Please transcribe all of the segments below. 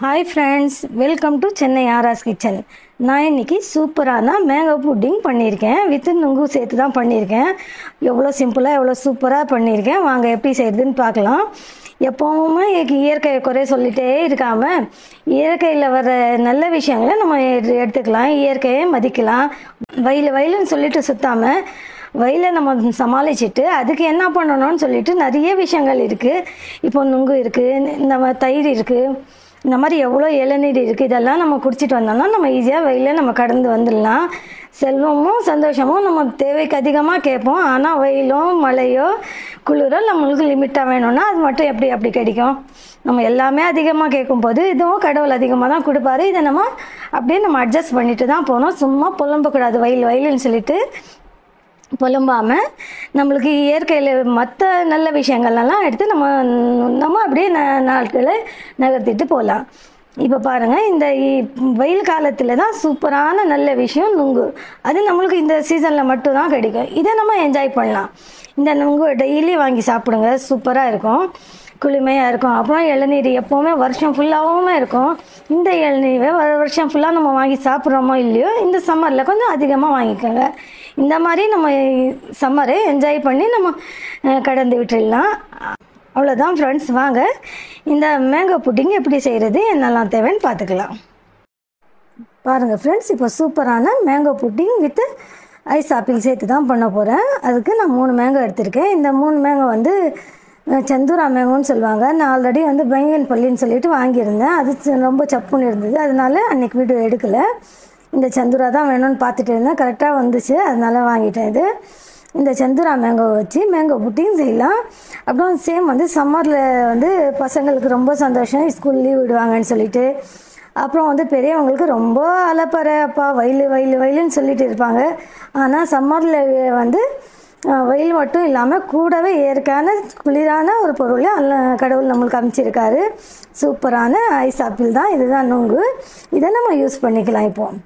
Hi friends, welcome to Chennai Aara's kitchen. நான் இன்றைக்கி சூப்பரான மேங்கோ புட்டிங் பண்ணியிருக்கேன். வித்து நுங்கு சேர்த்து தான் பண்ணியிருக்கேன். எவ்வளோ சிம்பிளாக எவ்வளோ சூப்பராக பண்ணியிருக்கேன். வாங்க எப்படி செய்கிறதுன்னு பார்க்கலாம். எப்போவுமே இயற்கையை குறை சொல்லிகிட்டே இருக்காமல் இயற்கையில் வர நல்ல விஷயங்களை நம்ம எடுத்துக்கலாம், இயற்கையை மதிக்கலாம். வயலுன்னு சொல்லிட்டு சுற்றாமல் வயலை நம்ம சமாளிச்சுட்டு அதுக்கு என்ன பண்ணணும்னு சொல்லிட்டு நிறைய விஷயங்கள் இருக்குது. இப்போ நுங்கு இருக்குது, நம்ம தயிர் இருக்குது, இந்த மாதிரி எவ்வளோ இளநீர் இருக்குது. இதெல்லாம் நம்ம குடிச்சிட்டு வந்தோம்னா நம்ம ஈஸியாக வெயிலில் நம்ம கடந்து வந்துடலாம். செல்வமும் சந்தோஷமும் நம்ம தேவைக்கு அதிகமாக கேட்போம். ஆனால் வெயிலோ மழையோ குளிரோ நம்மளுக்கு லிமிட்டாக வேணும்னா அது மட்டும் அப்படி கிடைக்கும். நம்ம எல்லாமே அதிகமாக கேட்கும்போது இதுவும் கடவுள் அதிகமாக தான் கொடுப்பாரு. இதை நம்ம அப்படியே நம்ம அட்ஜஸ்ட் பண்ணிட்டு தான் போகணும். சும்மா புலம்பக்கூடாது வயலுன்னு சொல்லிட்டு புலம்பாமல் நம்மளுக்கு இயற்கையில் மற்ற நல்ல விஷயங்கள்லாம் எடுத்து நம்ம அப்படியே நாட்களை நகர்த்திட்டு போகலாம். இப்போ பாருங்கள், இந்த வெயில் காலத்தில் தான் சூப்பரான நல்ல விஷயம் நுங்கு. அது நம்மளுக்கு இந்த சீசனில் மட்டும்தான் கிடைக்கும். இதை நம்ம என்ஜாய் பண்ணலாம். இந்த நுங்கு டெய்லி வாங்கி சாப்பிடுங்க, சூப்பராக இருக்கும், குளுமையாக இருக்கும். அப்புறம் இளநீர் எப்போவுமே வருஷம் ஃபுல்லாகவும் இருக்கும். இந்த இளநீரை வருஷம் ஃபுல்லாக நம்ம வாங்கி சாப்பிட்றோமோ இல்லையோ, இந்த சம்மரில் கொஞ்சம் அதிகமாக வாங்கிக்கோங்க. இந்த மாதிரி நம்ம சம்மரை என்ஜாய் பண்ணி நம்ம கடந்து விட்டுடலாம். அவ்வளோதான் ஃப்ரெண்ட்ஸ். வாங்க இந்த மேங்கோ புட்டிங் எப்படி செய்கிறது, என்னெல்லாம் தேவைன்னு பார்த்துக்கலாம். பாருங்கள் ஃப்ரெண்ட்ஸ், இப்போ சூப்பரான mango pudding with ice apple சேர்த்து தான் பண்ண போகிறேன். அதுக்கு நான் 3 மேங்கோ எடுத்திருக்கேன். இந்த 3 மேங்கோ வந்து சந்துரா மேங்கோன்னு சொல்லுவாங்க. நான் ஆல்ரெடி வந்து பைங்கன் பள்ளின்னு சொல்லிட்டு வாங்கியிருந்தேன். அது ரொம்ப சப்புன்னு இருந்தது, அதனால அன்றைக்கி வீடியோ எடுக்கலை. இந்த சந்துரா தான் வேணும்னு பார்த்துட்டு இருந்தேன், கரெக்டாக வந்துச்சு, அதனால வாங்கிட்டேன். இந்த சந்துரா மேங்கோவை வச்சு மேங்கோ புட்டிங் செய்யலாம். அப்புறம் சேம் வந்து சம்மரில் வந்து பசங்களுக்கு ரொம்ப சந்தோஷம், ஸ்கூல் லீவ் விடுவாங்கன்னு சொல்லிட்டு. அப்புறம் வந்து பெரியவங்களுக்கு ரொம்ப அலப்பறை, அப்பா வயலுன்னு சொல்லிட்டு இருப்பாங்க. ஆனால் சம்மரில் வந்து வெயில் மட்டும் இல்லாமல் கூடவே இயற்கையான குளிரான ஒரு பொருளை கடவுள் நம்மளுக்கு அமைச்சிருக்காரு. சூப்பரான ஐஸ் ஆப்பிள் தான், இதுதான் நுங்கு. இதை நம்ம யூஸ் பண்ணிக்கலாம். இப்போது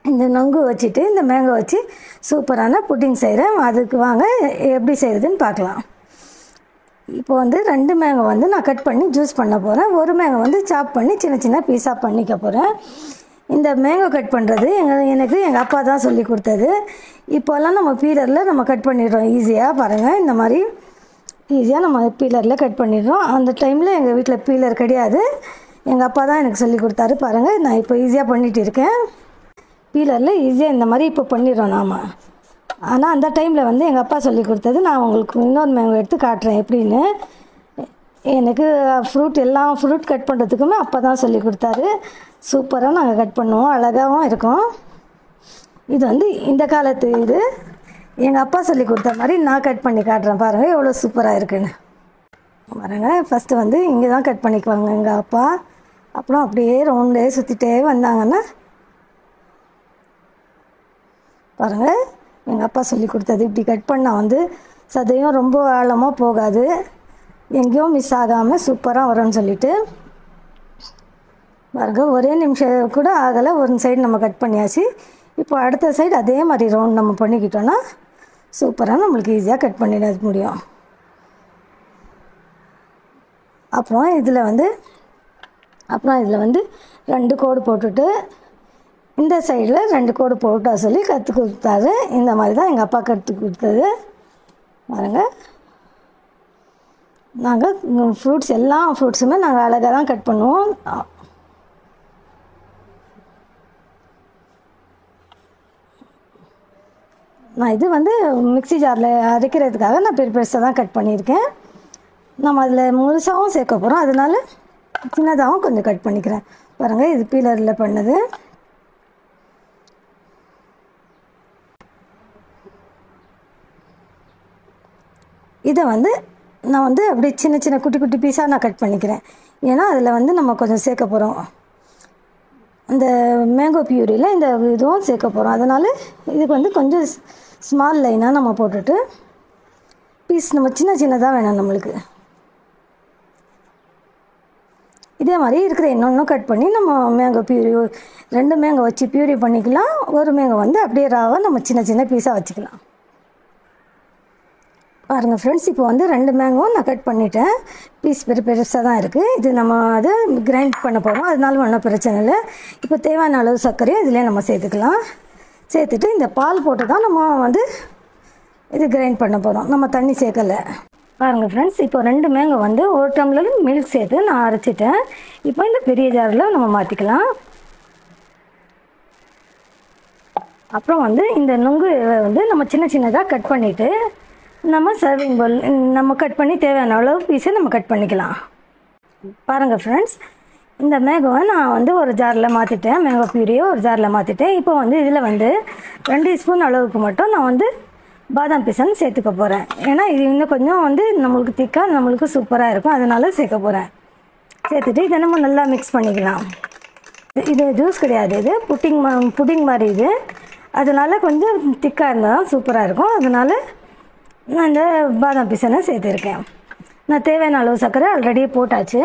இந்த நுங்கு வச்சுட்டு இந்த மேங்கோ வச்சு சூப்பரான புட்டிங் செய்கிறேன். அதுக்கு வாங்க எப்படி செய்கிறதுன்னு பார்க்கலாம். இப்போ வந்து 2 மேங்கோ வந்து நான் கட் பண்ணி ஜூஸ் பண்ண போகிறேன். ஒரு மேங்கோ வந்து சாப் பண்ணி சின்ன பீஸாக பண்ணிக்க போகிறேன். இந்த மேங்கோ கட் பண்ணுறது எனக்கு எங்கள் அப்பா தான் சொல்லி கொடுத்தது. இப்போல்லாம் நம்ம பீலரில் நம்ம கட் பண்ணிடுறோம் ஈஸியாக. பாருங்கள், இந்த மாதிரி ஈஸியாக நம்ம பீலரில் கட் பண்ணிடுறோம். அந்த டைமில் எங்கள் வீட்டில் பீலர் கிடையாது, எங்கள் அப்பா தான் எனக்கு சொல்லி கொடுத்தாரு. பாருங்கள், நான் இப்போ ஈஸியாக பண்ணிகிட்டு இருக்கேன். பீலரில் ஈஸியாக இந்த மாதிரி இப்போ பண்ணிடுறோம் நாம். ஆனால் அந்த டைமில் வந்து எங்கள் அப்பா சொல்லி கொடுத்தது. நான் உங்களுக்கு இன்னொரு மேங்கோ எடுத்து காட்டுறேன் எப்படின்னு. எனக்கு எல்லா ஃப்ரூட் கட் பண்ணுறதுக்குமே அப்பா தான் சொல்லி கொடுத்தாரு. சூப்பராக நாங்கள் கட் பண்ணுவோம், அழகாகவும் இருக்கும். இது வந்து இந்த காலத்து இது எங்கள் அப்பா சொல்லி கொடுத்த மாதிரி நான் கட் பண்ணி காட்டுறேன். பாருங்கள் எவ்வளோ சூப்பராக இருக்குன்னு. பாருங்கள், ஃபஸ்ட்டு வந்து இங்கே தான் கட் பண்ணிக்குவாங்க எங்கள் அப்பா. அப்புறம் அப்படியே ரவுண்டே சுற்றிட்டே வந்தாங்கன்னா பாருங்கள், எங்கள் அப்பா சொல்லி கொடுத்தது இப்படி கட் பண்ணால் வந்து சதையும் ரொம்ப ஆழமாக போகாது, எங்கேயும் மிஸ் ஆகாமல் சூப்பராக வரும்னு சொல்லிட்டு. பாருங்கள், ஒரே நிமிஷம் கூட ஆகலை, ஒரு சைடு நம்ம கட் பண்ணியாச்சு. இப்போ அடுத்த சைடு அதே மாதிரி ரவுண்ட் நம்ம பண்ணிக்கிட்டோன்னா சூப்பராக நம்மளுக்கு ஈஸியாக கட் பண்ணிட முடியும். அப்புறம் இதில் வந்து 2 கோடு போட்டுட்டு இந்த சைடில் 2 கோடு போட்டா சொல்லி கற்றுக் கொடுத்தாரு. இந்த மாதிரி தான் எங்கள் அப்பா கற்றுக் கொடுத்தது. பாருங்கள், நாங்கள் எல்லா ஃப்ரூட்ஸுமே நாங்கள் அழகாக தான் கட் பண்ணுவோம். நான் இது வந்து மிக்ஸி ஜாரில் அரைக்கிறதுக்காக நான் பெருசாக தான் கட் பண்ணியிருக்கேன். நம்ம அதில் முழுசாகவும் சேர்க்க போகிறோம், அதனால சின்னதாகவும் கொஞ்சம் கட் பண்ணிக்கிறேன். பாருங்கள், இது பீலரில் பண்ணது. இதை வந்து நான் வந்து அப்படியே சின்ன குட்டி பீஸாக நான் கட் பண்ணிக்கிறேன். ஏன்னா அதில் வந்து நம்ம கொஞ்சம் சேர்க்க போகிறோம், அந்த மேங்கோ பியூரியில் இந்த இதுவும் சேர்க்க போகிறோம். அதனால் இதுக்கு வந்து கொஞ்சம் ஸ்மால் லைனாக நம்ம போட்டுட்டு பீஸ் நம்ம சின்னதாக வேணும் நம்மளுக்கு. இதே மாதிரி இருக்கிற இன்னொன்றும் கட் பண்ணி நம்ம மேங்கோ பியூரி 2 மேங்கோ வச்சு பியூரி பண்ணிக்கலாம். ஒரு மேங்கோ வந்து அப்படியே ராவாக நம்ம சின்ன பீஸாக வச்சுக்கலாம். பாருங்கள் ஃப்ரெண்ட்ஸ், இப்போ வந்து 2 மேங்கோவும் நான் கட் பண்ணிட்டேன். பீஸ் பெருசாக தான் இருக்குது. இது நம்ம அதை கிரைண்ட் பண்ண போகிறோம், அதனால ஒன்றும் பிரச்சனை இல்லை. இப்போ தேவையான அளவு சர்க்கரையும் இதிலே நம்ம சேர்த்துக்கலாம். சேர்த்துட்டு இந்த பால் போட்டு தான் நம்ம வந்து இது கிரைண்ட் பண்ண போகிறோம், நம்ம தண்ணி சேர்க்கலை. பாருங்கள் ஃப்ரெண்ட்ஸ், இப்போ 2 மேங்கோ வந்து 1 டம்ளர் மில்க் சேர்த்து நான் அரைச்சிட்டேன். இப்போ இந்த பெரிய ஜாரில் நம்ம மாற்றிக்கலாம். அப்புறம் வந்து இந்த நுங்கு வந்து நம்ம சின்னதாக கட் பண்ணிவிட்டு நம்ம சர்விங் பவுல் நம்ம கட் பண்ணி தேவையான அளவு பீஸை நம்ம கட் பண்ணிக்கலாம். பாருங்கள் ஃப்ரெண்ட்ஸ், இந்த மேங்கோவை நான் வந்து ஒரு ஜாரில் மாற்றிட்டேன். மேங்கோ பியூரியை ஒரு ஜாரில் மாற்றிட்டேன். இப்போ வந்து இதில் வந்து 2 ஸ்பூன் அளவுக்கு மட்டும் நான் வந்து பாதாம் பிசன் சேர்த்துக்க போகிறேன். ஏன்னா இது இன்னும் கொஞ்சம் வந்து நம்மளுக்கு திக்காக நம்மளுக்கு சூப்பராக இருக்கும், அதனால சேர்க்க போகிறேன். சேர்த்துட்டு இதை நம்ம நல்லா மிக்ஸ் பண்ணிக்கலாம். இது ஜூஸ் கிடையாது, இது புட்டிங் மாதிரி இது. அதனால் கொஞ்சம் திக்காக இருந்தால் தான் சூப்பராக இருக்கும். அதனால் நான் இந்த பாதாம் பிசனை சேர்த்துருக்கேன். நான் தேவையான அளவு சர்க்கரை ஆல்ரெடி போட்டாச்சு.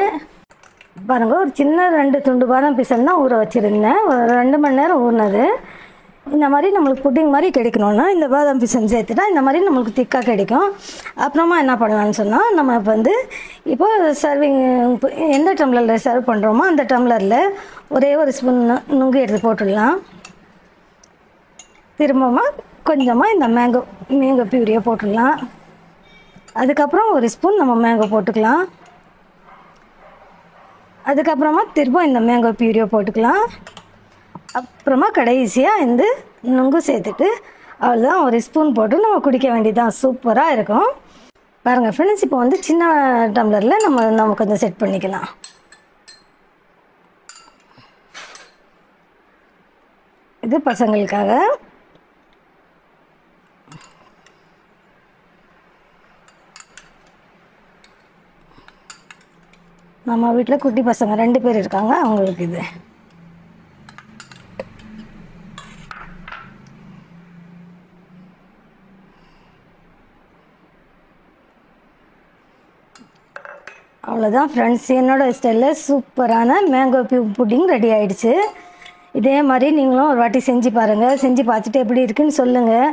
பாருங்கள், ஒரு சின்ன 2 துண்டு பாதாம் பிசன் தான் ஊற வச்சுருந்தேன். ஒரு 2 மணி நேரம் ஊறினது. இந்த மாதிரி நம்மளுக்கு புட்டிங் மாதிரி கிடைக்கணுன்னா இந்த பாதாம் பிசன் சேர்த்துட்டா இந்த மாதிரி நம்மளுக்கு திக்காக கிடைக்கும். அப்புறமா என்ன பண்ணலான்னு சொன்னால், நம்ம இப்போ வந்து இப்போ சர்விங் எந்த டம்ளரில் சர்வ் பண்ணுறோமோ அந்த டம்ளரில் ஒரே ஒரு ஸ்பூன் நுங்கு எடுத்து போட்டுடலாம். திரும்பமாக கொஞ்சமாக இந்த மேங்கோ பியூரியை போட்டுடலாம். அதுக்கப்புறம் ஒரு ஸ்பூன் நம்ம மேங்கோ போட்டுக்கலாம். அதுக்கப்புறமா திரும்ப இந்த மேங்கோ பியூரியை போட்டுக்கலாம். அப்புறமா கடைசியாக இந்த நுங்கு சேர்த்துட்டு அவ்வளோதான், ஒரு ஸ்பூன் போட்டு நம்ம குடிக்க வேண்டியதுதான். சூப்பராக இருக்கும். பாருங்கள் ஃப்ரெண்ட்ஸ், இப்போ வந்து சின்ன டம்ளரில் நம்ம கொஞ்சம் செட் பண்ணிக்கலாம். இது பசங்களுக்காக. நம்ம வீட்டில் குட்டி பசங்க 2 பேர் இருக்காங்க, அவங்களுக்கு இது. அவ்வளோதான் ஃப்ரெண்ட்ஸ், என்னோடய ஸ்டைலில் சூப்பரான மேங்கோ புட்டிங் ரெடி ஆகிடுச்சு. இதே மாதிரி நீங்களும் ஒரு வாட்டி செஞ்சு பாருங்கள். செஞ்சு பார்த்துட்டு எப்படி இருக்குன்னு சொல்லுங்கள்.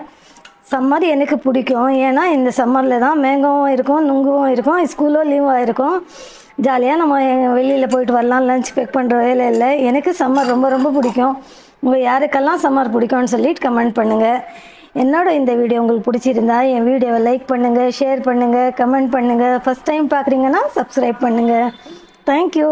சம்மர் எனக்கு பிடிக்கும், ஏன்னா இந்த சம்மரில் தான் மேங்கோவும் இருக்கும், நுங்குவும் இருக்கும், ஸ்கூலும் லீவாக இருக்கும். ஜாலியாக நம்ம வெளியில் போயிட்டு வரலாம், லஞ்ச் பேக் பண்ணுற வேலை இல்லை. எனக்கு சம்மர் ரொம்ப ரொம்ப பிடிக்கும். உங்கள் யாருக்கெல்லாம் சம்மர் பிடிக்கும்னு சொல்லிட்டு கமெண்ட் பண்ணுங்கள். என்னோட இந்த வீடியோ உங்களுக்கு பிடிச்சிருந்தா என் வீடியோவை லைக் பண்ணுங்கள், ஷேர் பண்ணுங்கள், கமெண்ட் பண்ணுங்கள். ஃபஸ்ட் டைம் பார்க்குறீங்கன்னா சப்ஸ்கிரைப் பண்ணுங்கள். தேங்க்யூ.